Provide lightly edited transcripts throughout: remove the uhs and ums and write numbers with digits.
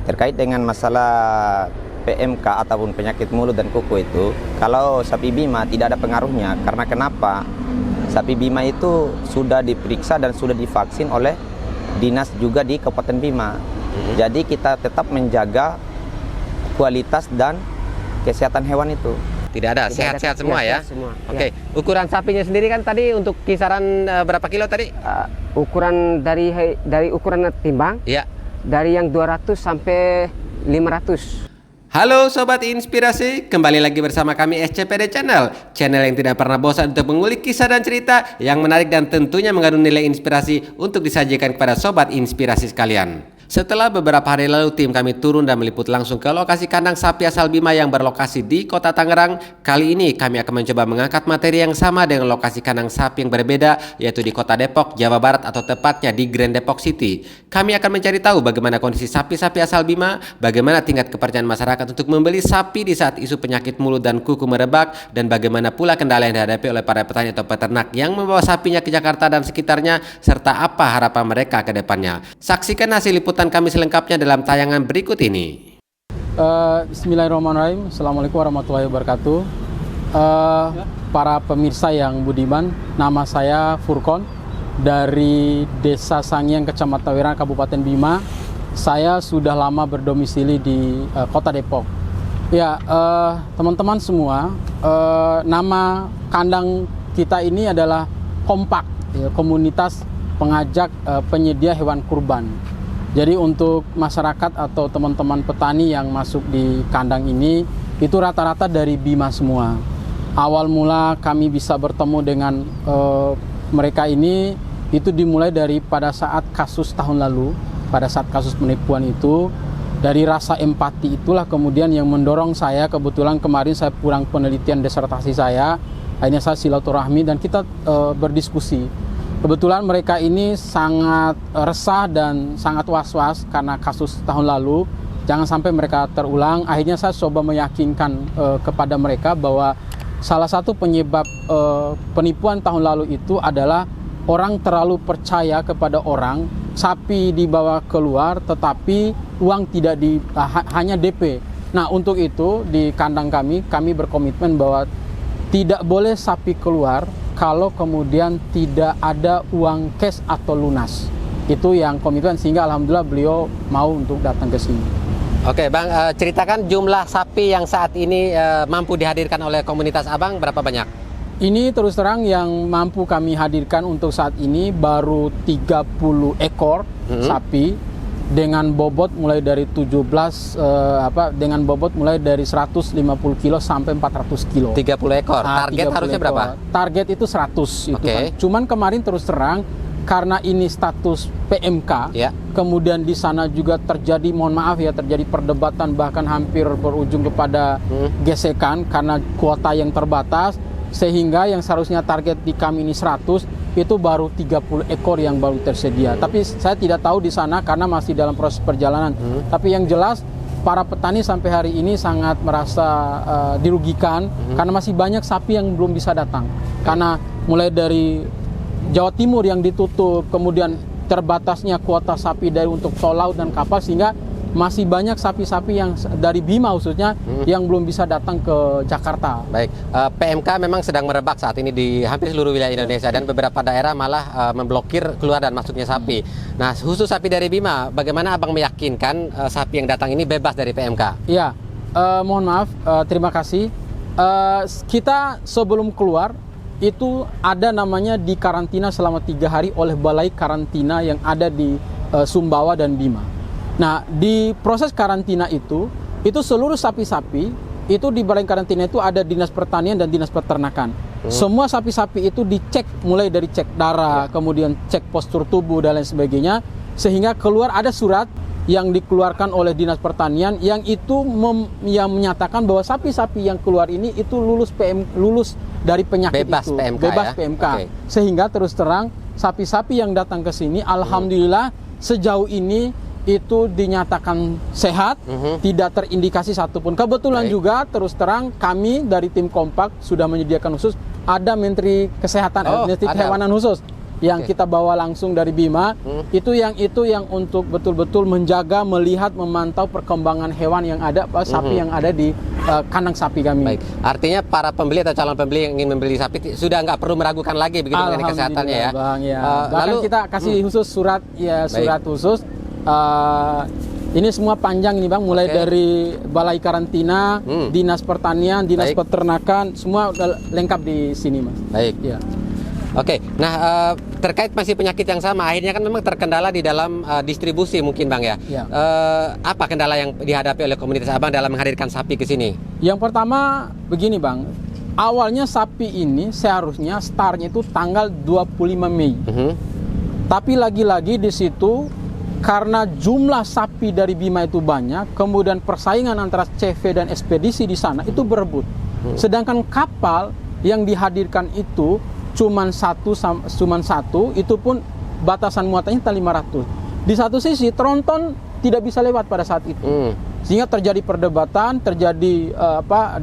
Terkait dengan masalah PMK ataupun penyakit mulut dan kuku itu, kalau sapi Bima tidak ada pengaruhnya. Karena kenapa? Sapi Bima itu sudah diperiksa dan sudah divaksin oleh dinas juga di Kabupaten Bima. Jadi kita tetap menjaga kualitas dan kesehatan hewan itu. Tidak ada, sehat-sehat semua ya? Sehat semua. Oke, ukuran sapinya sendiri kan tadi untuk kisaran berapa kilo tadi? Ukuran dari ukuran timbang, Ya. dari yang 200 sampai 500. Halo Sobat Inspirasi, kembali lagi bersama kami SCPD Channel yang tidak pernah bosan untuk mengulik kisah dan cerita yang menarik dan tentunya mengandung nilai inspirasi untuk disajikan kepada Sobat Inspirasi sekalian. Setelah beberapa hari lalu tim kami turun dan meliput langsung ke lokasi kandang sapi asal Bima yang berlokasi di Kota Tangerang. Kali ini kami akan mencoba mengangkat materi yang sama dengan lokasi kandang sapi yang berbeda, yaitu di Kota Depok, Jawa Barat, atau tepatnya di Grand Depok City. Kami akan mencari tahu bagaimana kondisi sapi-sapi asal Bima, bagaimana tingkat kepercayaan masyarakat untuk membeli sapi di saat isu penyakit mulut dan kuku merebak, dan bagaimana pula kendala yang dihadapi oleh para petani atau peternak yang membawa sapinya ke Jakarta dan sekitarnya, serta apa harapan mereka ke depannya. Saksikan hasil liputan kami selengkapnya dalam tayangan berikut ini. Bismillahirrahmanirrahim. Assalamualaikum warahmatullahi wabarakatuh. Para pemirsa yang budiman, nama saya Furkon dari Desa Sangiang, Kecamatan Wirang, Kabupaten Bima. Saya sudah lama berdomisili di Kota Depok. Ya, teman-teman semua, nama kandang kita ini adalah Kompak, ya, komunitas pengajak penyedia hewan kurban. Jadi untuk masyarakat atau teman-teman petani yang masuk di kandang ini, itu rata-rata dari Bima semua. Awal mula kami bisa bertemu dengan mereka ini, itu dimulai dari pada saat kasus tahun lalu, pada saat kasus penipuan itu. Dari rasa empati itulah kemudian yang mendorong saya, kebetulan kemarin saya pulang penelitian disertasi saya, akhirnya saya silaturahmi dan kita berdiskusi. Kebetulan mereka ini sangat resah dan sangat was-was karena kasus tahun lalu. Jangan sampai mereka terulang. Akhirnya saya coba meyakinkan kepada mereka bahwa salah satu penyebab penipuan tahun lalu itu adalah orang terlalu percaya kepada orang. Sapi dibawa keluar tetapi uang tidak hanya DP. Nah, untuk itu di kandang kami berkomitmen bahwa tidak boleh sapi keluar kalau kemudian tidak ada uang cash atau lunas. Itu yang komitmen, sehingga alhamdulillah beliau mau untuk datang ke sini. Oke Bang, ceritakan jumlah sapi yang saat ini mampu dihadirkan oleh komunitas Abang berapa banyak? Ini terus terang yang mampu kami hadirkan untuk saat ini baru 30 ekor sapi dengan bobot mulai dari dengan bobot mulai dari 150 kilo sampai 400 kilo. 30 ekor. Target harusnya ekor. berapa? Target itu 100 itu Oke. kan. Cuman kemarin terus terang karena ini status PMK, Ya. kemudian di sana juga terjadi, mohon maaf ya, terjadi perdebatan bahkan hampir berujung kepada gesekan karena kuota yang terbatas, sehingga yang seharusnya target di kami ini 100 itu baru 30 ekor yang baru tersedia. Tapi saya tidak tahu di sana karena masih dalam proses perjalanan. Tapi yang jelas para petani sampai hari ini sangat merasa dirugikan karena masih banyak sapi yang belum bisa datang. Karena mulai dari Jawa Timur yang ditutup, kemudian terbatasnya kuota sapi dari untuk tol laut dan kapal, sehingga masih banyak sapi-sapi yang dari Bima khususnya yang belum bisa datang ke Jakarta. Baik, PMK memang sedang merebak saat ini di hampir seluruh wilayah Indonesia dan beberapa daerah malah memblokir keluar dan masuknya sapi. Nah, khusus sapi dari Bima, bagaimana Abang meyakinkan sapi yang datang ini bebas dari PMK? Iya, mohon maaf, terima kasih. Kita sebelum keluar itu ada namanya di karantina selama 3 hari oleh balai karantina yang ada di Sumbawa dan Bima. Nah, di proses karantina itu seluruh sapi-sapi itu di balai karantina itu ada dinas pertanian dan dinas peternakan. Semua sapi-sapi itu dicek mulai dari cek darah, kemudian cek postur tubuh dan lain sebagainya, sehingga keluar ada surat yang dikeluarkan oleh dinas pertanian yang itu yang menyatakan bahwa sapi-sapi yang keluar ini itu lulus dari penyakit bebas itu, PMK, bebas ya? PMK. Okay. Sehingga terus terang sapi-sapi yang datang ke sini alhamdulillah sejauh ini itu dinyatakan sehat, tidak terindikasi satupun. Kebetulan juga terus terang kami dari tim Kompak sudah menyediakan khusus, ada Menteri Kesehatan, Menteri Kehewanan khusus yang kita bawa langsung dari Bima, itu yang untuk betul-betul menjaga, melihat, memantau perkembangan hewan yang ada, sapi yang ada di kandang sapi kami. Baik, artinya para pembeli atau calon pembeli yang ingin membeli sapi sudah nggak perlu meragukan lagi begitu mengenai kesehatannya ya. Bang, ya. Bahkan Lalu kita kasih khusus surat khusus. Ini semua panjang ini Bang, mulai dari Balai Karantina, Dinas Pertanian, Dinas Peternakan, semua udah lengkap di sini Mas. baik. Ya. Oke, nah terkait masih penyakit yang sama, akhirnya kan memang terkendala di dalam distribusi mungkin Bang ya. Ya. Apa kendala yang dihadapi oleh komunitas Abang dalam menghadirkan sapi ke sini? Yang pertama begini Bang, awalnya sapi ini seharusnya startnya itu tanggal 25 Mei. Tapi lagi-lagi di situ karena jumlah sapi dari Bima itu banyak, kemudian persaingan antara CV dan ekspedisi di sana itu berebut. Sedangkan kapal yang dihadirkan itu cuman satu, itu pun batasan muatannya 500. Di satu sisi tronton tidak bisa lewat pada saat itu. Sehingga terjadi perdebatan, terjadi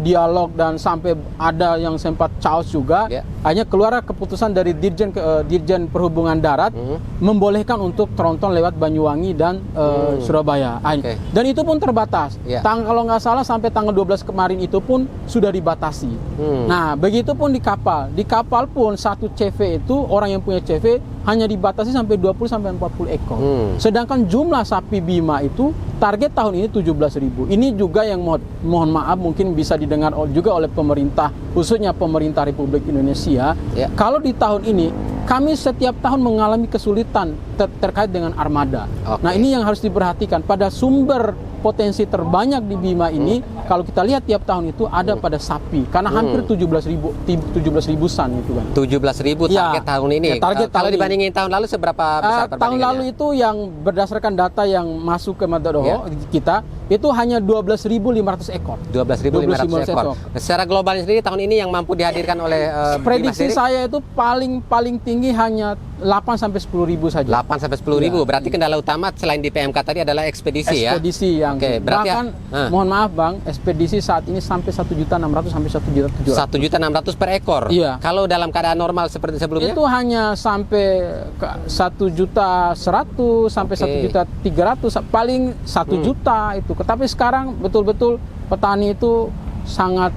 dialog, dan sampai ada yang sempat chaos juga. Hanya keluar keputusan dari Dirjen Perhubungan Darat membolehkan untuk tronton lewat Banyuwangi dan Surabaya. Dan itu pun terbatas. Kalau nggak salah sampai tanggal 12 kemarin itu pun sudah dibatasi. Nah, begitu pun di kapal. Di kapal pun satu CV itu, orang yang punya CV hanya dibatasi sampai 20 sampai 40 ekor. Sedangkan jumlah sapi Bima itu target tahun ini 17.000. Ini juga yang mohon maaf mungkin bisa didengar juga oleh pemerintah, khususnya pemerintah Republik Indonesia. Kalau di tahun ini kami setiap tahun mengalami kesulitan terkait dengan armada. Nah, ini yang harus diperhatikan. Pada sumber potensi terbanyak di Bima ini, kalau kita lihat tiap tahun itu ada pada sapi, karena hampir 17.000-an itu kan. 17.000 target tahun ini. Kalau dibandingin tahun lalu seberapa besar perbandingannya? Tahun lalu itu yang berdasarkan data yang masuk ke Madadoho kita itu hanya 12.500 ekor. 12.500 ekor. Secara global sendiri tahun ini yang mampu dihadirkan oleh prediksi saya itu paling tinggi hanya 8 sampai 10.000 saja. 8 sampai 10.000. Berarti kendala utama selain di PMK tadi adalah ekspedisi ya. Ekspedisi yang bahkan mohon maaf Bang, ekspedisi saat ini sampai 1.600.000 sampai 1.700.000. 1.600.000 per ekor. Iya. Kalau dalam keadaan normal seperti sebelumnya? Itu hanya sampai 1.100.000 sampai 1.300.000, paling 1 juta itu. Tapi sekarang betul-betul petani itu sangat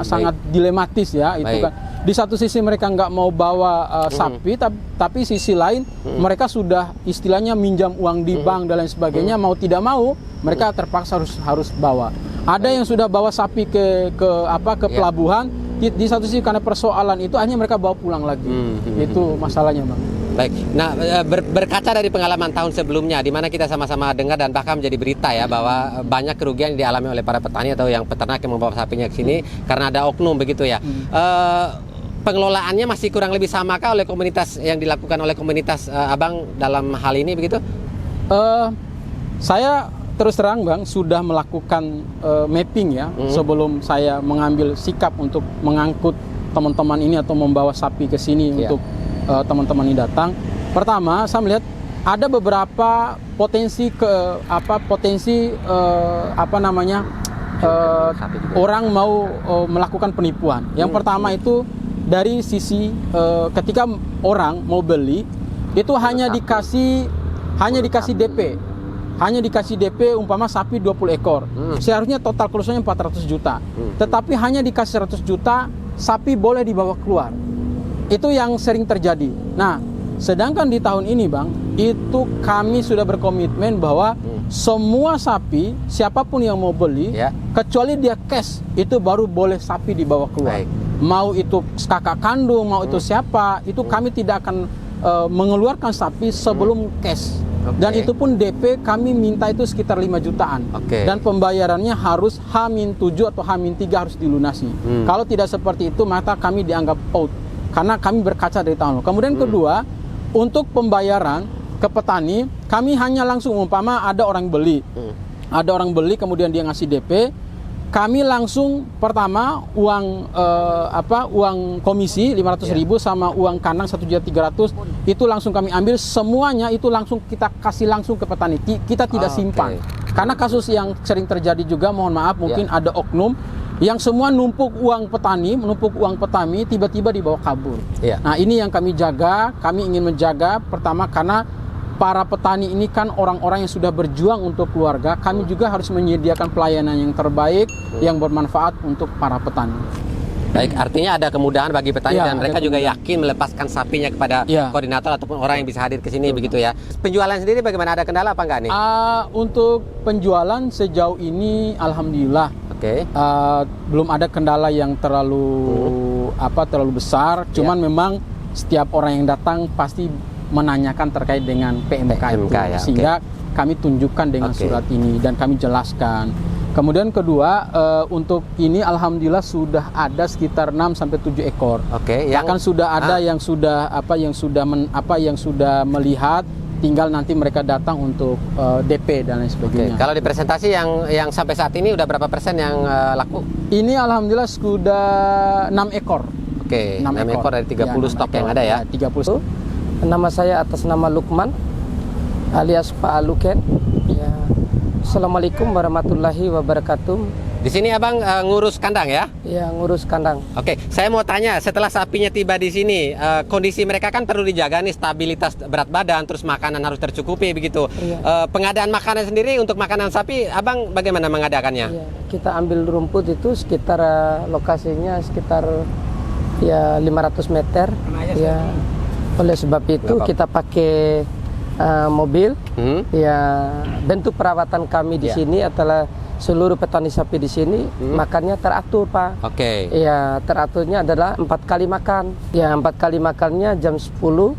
sangat dilematis ya itu kan. Di satu sisi mereka nggak mau bawa sapi, tapi sisi lain mereka sudah istilahnya minjam uang di bank dan lain sebagainya, mau tidak mau mereka terpaksa harus bawa. Ada yang sudah bawa sapi ke pelabuhan, di satu sisi karena persoalan itu hanya mereka bawa pulang lagi. Itu masalahnya Bang. Baik, nah berkaca dari pengalaman tahun sebelumnya di mana kita sama-sama dengar dan bahkan menjadi berita ya bahwa banyak kerugian yang dialami oleh para petani atau yang peternak yang membawa sapinya ke sini karena ada oknum begitu ya. Pengelolaannya masih kurang lebih samakah oleh komunitas yang dilakukan oleh komunitas Abang dalam hal ini begitu? Saya terus terang Bang sudah melakukan mapping ya sebelum saya mengambil sikap untuk mengangkut teman-teman ini atau membawa sapi ke sini untuk teman-teman ini datang. Pertama, saya melihat ada beberapa potensi orang mau melakukan penipuan. Yang pertama itu dari sisi ketika orang mau beli itu hanya dikasih DP. Hanya dikasih DP umpama sapi 20 ekor. Seharusnya total kerusakannya 400 juta. Tetapi hanya dikasih 100 juta, sapi boleh dibawa keluar. Itu yang sering terjadi. Nah, sedangkan di tahun ini Bang, itu kami sudah berkomitmen bahwa semua sapi, siapapun yang mau beli, kecuali dia cash, itu baru boleh sapi dibawa keluar. Mau itu kakak kandung, mau itu siapa, itu kami tidak akan mengeluarkan sapi sebelum cash. Dan itu pun DP kami minta itu sekitar 5 jutaan. Dan pembayarannya harus H-7 atau H-3 harus dilunasi. Kalau tidak seperti itu, maka kami dianggap out. Karena kami berkaca dari tahun lalu. Kemudian kedua, untuk pembayaran ke petani, kami hanya langsung umpama ada orang beli. Ada orang beli kemudian dia ngasih DP, kami langsung pertama uang komisi 500.000 sama uang kandang 1.300.000 itu langsung kami ambil, semuanya itu langsung kita kasih langsung ke petani. Kita tidak simpan. Karena kasus yang sering terjadi juga, mohon maaf mungkin ada oknum Yang semua numpuk uang petani, tiba-tiba dibawa kabur. Iya. Nah, ini yang kami jaga. Kami ingin menjaga pertama karena para petani ini kan orang-orang yang sudah berjuang untuk keluarga. Kami juga harus menyediakan pelayanan yang terbaik, yang bermanfaat untuk para petani. Baik, artinya ada kemudahan bagi petani Ya, dan mereka ada juga kemudahan. yakin melepaskan sapinya kepada Ya. koordinator ataupun orang yang bisa hadir ke sini begitu ya. Penjualan sendiri bagaimana, ada kendala apa enggak nih? Untuk penjualan sejauh ini, alhamdulillah. Oke. Belum ada kendala yang terlalu besar. Cuman memang setiap orang yang datang pasti menanyakan terkait dengan PMK itu, ya, sehingga kami tunjukkan dengan Oke. surat ini dan kami jelaskan. Kemudian kedua, untuk ini alhamdulillah sudah ada sekitar 6 sampai 7 ekor. Oke, Bahkan sudah ada yang sudah melihat. Tinggal nanti mereka datang untuk DP dan lain Oke, sebagainya. kalau di presentasi yang sampai saat ini udah berapa persen yang laku? Ini alhamdulillah sudah 6 ekor. Oke, 6 ekor dari 30 Ya, 6 stok yang ekor. ada ya. 30. Nama saya atas nama Lukman alias Pak Luken. Ya. Assalamualaikum warahmatullahi wabarakatuh. Di sini abang ngurus kandang ya? Ya, ngurus kandang. Oke, saya mau tanya, setelah sapinya tiba di sini, kondisi mereka kan perlu dijaga nih, stabilitas berat badan, terus makanan harus tercukupi begitu. Iya. Pengadaan makanan sendiri untuk makanan sapi, abang bagaimana mengadakannya? Ya, kita ambil rumput itu sekitar lokasinya sekitar ya 500 meter. Ya. Oleh sebab itu Berapa? kita pakai mobil. Ya, bentuk perawatan kami di Ya. sini adalah seluruh petani sapi di sini makannya teratur, Pak. Oke. Ya, teraturnya adalah 4 kali makan. Ya, 4 kali makannya jam 10,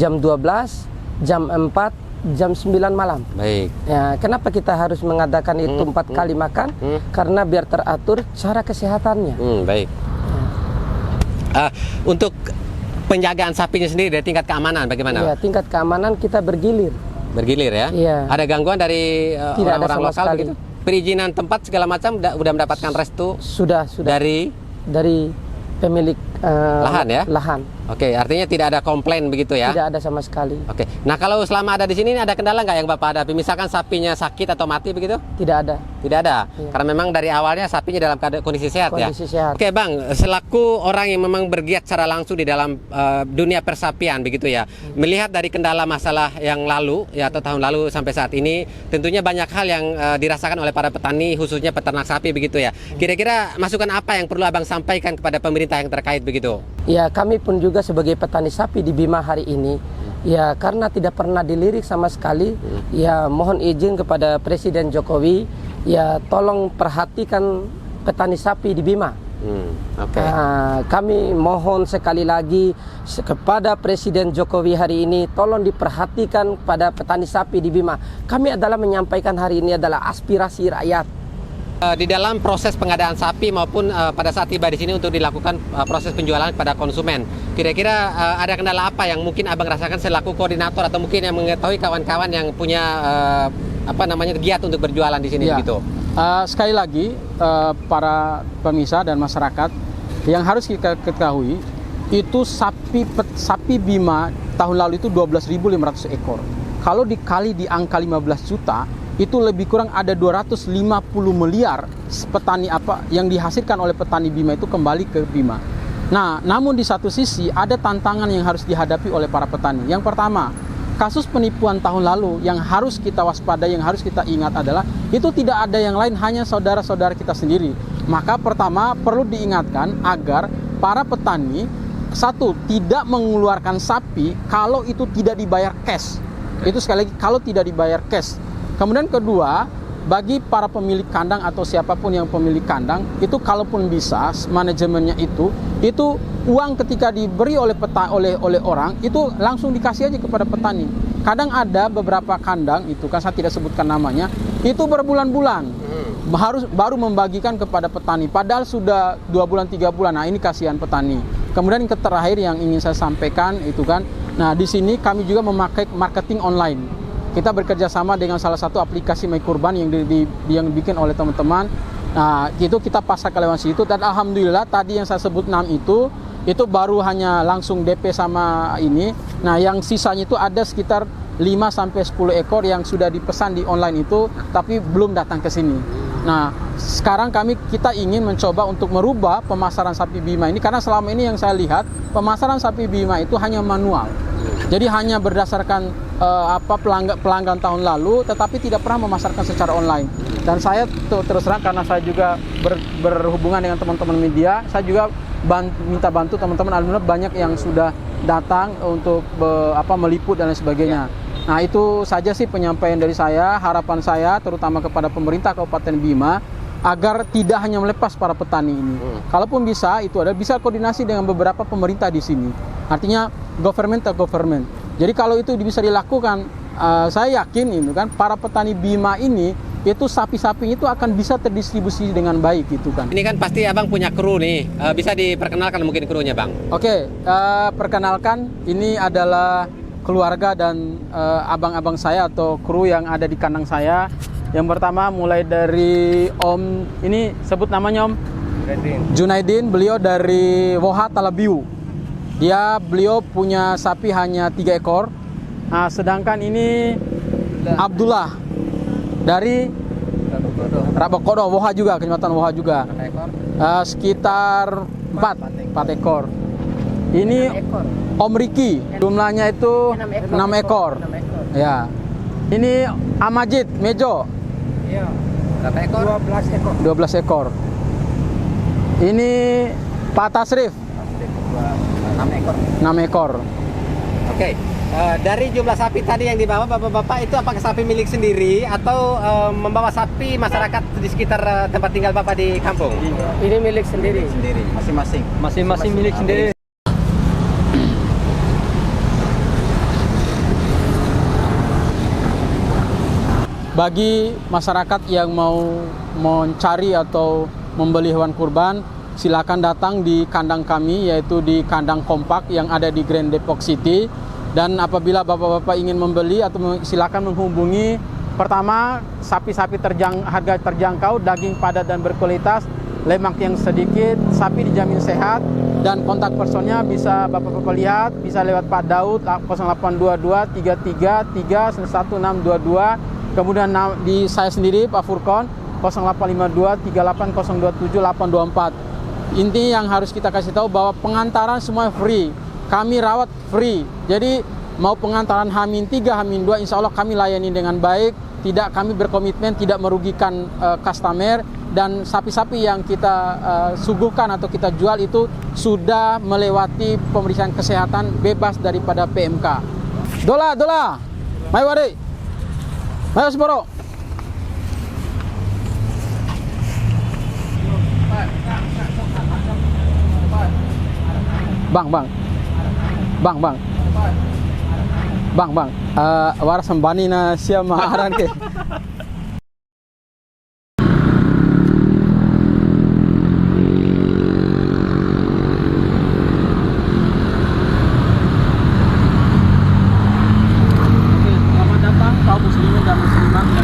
jam 12, jam 4, jam 9 malam. Baik. Ya, kenapa kita harus mengadakan itu 4 kali makan? Karena biar teratur cara kesehatannya. Baik. Untuk penjagaan sapinya sendiri dari tingkat keamanan bagaimana? Ya, tingkat keamanan kita bergilir. Bergilir ya? Iya. Ada gangguan dari Tidak ada orang-orang sama lokal sekali. begitu? Perizinan tempat segala macam udah mendapatkan restu Sudah dari dari pemilik lahan ya? Lahan. Oke, artinya tidak ada komplain begitu ya? Tidak ada sama sekali. Oke. Nah, kalau selama ada di sini ada kendala nggak yang Bapak hadapi? Misalkan sapinya sakit atau mati begitu? Tidak ada. Tidak ada. Iya. Karena memang dari awalnya sapinya dalam kondisi sehat ya. Kondisi sehat. Oke, Bang, selaku orang yang memang bergiat secara langsung di dalam dunia persapian begitu ya. Melihat dari kendala masalah yang lalu ya atau tahun lalu sampai saat ini, tentunya banyak hal yang dirasakan oleh para petani khususnya peternak sapi begitu ya. Kira-kira masukan apa yang perlu Abang sampaikan kepada pemerintah yang terkait begitu? Ya, kami pun juga sebagai petani sapi di Bima hari ini, ya karena tidak pernah dilirik sama sekali, ya mohon izin kepada Presiden Jokowi, ya tolong perhatikan petani sapi di Bima. Oke. Kami mohon sekali lagi kepada Presiden Jokowi hari ini, tolong diperhatikan pada petani sapi di Bima. Kami adalah menyampaikan hari ini adalah aspirasi rakyat. Di dalam proses pengadaan sapi maupun pada saat tiba di sini untuk dilakukan proses penjualan kepada konsumen, kira-kira ada kendala apa yang mungkin Abang rasakan selaku koordinator atau mungkin yang mengetahui kawan-kawan yang punya giat untuk berjualan di sini Ya. begitu? Sekali lagi, para pemirsa dan masyarakat yang harus kita ketahui itu sapi Bima tahun lalu itu 12.500 ekor. Kalau dikali di angka 15 juta, itu lebih kurang ada 250 miliar petani yang dihasilkan oleh petani Bima itu kembali ke Bima. Nah, namun di satu sisi ada tantangan yang harus dihadapi oleh para petani. Yang pertama, kasus penipuan tahun lalu yang harus kita waspadai, yang harus kita ingat adalah itu tidak ada yang lain, hanya saudara-saudara kita sendiri. Maka pertama perlu diingatkan agar para petani, satu, tidak mengeluarkan sapi kalau itu tidak dibayar cash. Itu sekali lagi, kalau tidak dibayar cash. Kemudian kedua, bagi para pemilik kandang atau siapapun yang pemilik kandang, itu kalaupun bisa manajemennya itu uang ketika diberi oleh orang itu langsung dikasih aja kepada petani. Kadang ada beberapa kandang itu kan saya tidak sebutkan namanya, itu berbulan-bulan baru membagikan kepada petani, padahal sudah 2 bulan 3 bulan. Nah, ini kasihan petani. Kemudian yang terakhir yang ingin saya sampaikan itu kan, nah di sini kami juga memakai marketing online. Kita bekerja sama dengan salah satu aplikasi My Kurban yang dibikin oleh teman-teman. Nah, itu kita pasar ke lewat situ, dan alhamdulillah tadi yang saya sebut 6 itu baru hanya langsung DP sama ini. Nah, yang sisanya itu ada sekitar 5 sampai 10 ekor yang sudah dipesan di online itu tapi belum datang ke sini. Nah, sekarang kita ingin mencoba untuk merubah pemasaran sapi Bima ini, karena selama ini yang saya lihat pemasaran sapi Bima itu hanya manual. Jadi hanya berdasarkan pelanggan tahun lalu, tetapi tidak pernah memasarkan secara online. Dan saya terus terang, karena saya juga berhubungan dengan teman-teman media, saya juga minta bantu teman-teman. Alhamdulillah banyak yang sudah datang untuk meliput dan lain sebagainya. Nah, itu saja sih penyampaian dari saya. Harapan saya terutama kepada pemerintah Kabupaten Bima agar tidak hanya melepas para petani ini. Kalaupun bisa, itu bisa koordinasi dengan beberapa pemerintah di sini. Artinya government to government. Jadi kalau itu bisa dilakukan, saya yakin itu kan para petani Bima ini itu sapi-sapi itu akan bisa terdistribusi dengan baik gitu kan. Ini kan pasti abang punya kru nih, bisa diperkenalkan mungkin krunya bang? Oke, perkenalkan, ini adalah keluarga dan abang-abang saya atau kru yang ada di kandang saya. Yang pertama mulai dari Om, ini sebut namanya Om? Junaidin, beliau dari Woha Talabiu. Beliau punya sapi hanya 3 ekor. Nah, sedangkan ini Abdullah dari Rabakodo, Woha juga, Kecamatan Woha juga. Sekitar 4 ekor. Ini Om Riki, jumlahnya itu 6 ekor. Ya. Ini Amajid Mejo. Iya. Berapa ekor? 12 ekor. 12 ekor. Ini Pak Tasrif. 6 ekor. 6 ekor. Oke. Dari jumlah sapi tadi yang dibawa bapak-bapak itu apakah sapi milik sendiri atau membawa sapi masyarakat di sekitar tempat tinggal bapak di kampung? Ini milik sendiri. Masing-masing. Masing-masing milik sendiri. Bagi masyarakat yang mau mencari atau membeli hewan kurban, silakan datang di kandang kami, yaitu di kandang kompak yang ada di Grand Depok City. Dan apabila bapak-bapak ingin membeli atau silakan menghubungi, pertama sapi-sapi harga terjangkau, daging padat dan berkualitas, lemak yang sedikit, sapi dijamin sehat, dan kontak personnya bisa bapak-bapak lihat, bisa lewat Pak Daud 0822 333 1622. Kemudian di saya sendiri Pak Furkon 0852 38027 824. Intinya yang harus kita kasih tahu bahwa pengantaran semua free. Kami rawat free. Jadi mau pengantaran H-3, H-2 insya Allah kami layani dengan baik. Tidak, kami berkomitmen tidak merugikan customer. Dan sapi-sapi yang kita suguhkan atau kita jual itu sudah melewati pemeriksaan kesehatan bebas daripada PMK. Dola, mayu adik. Ayo Semboro. Bang. Waras sembani na siya maaran ke.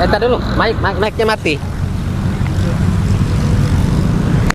Entar dulu, mic-nya mati.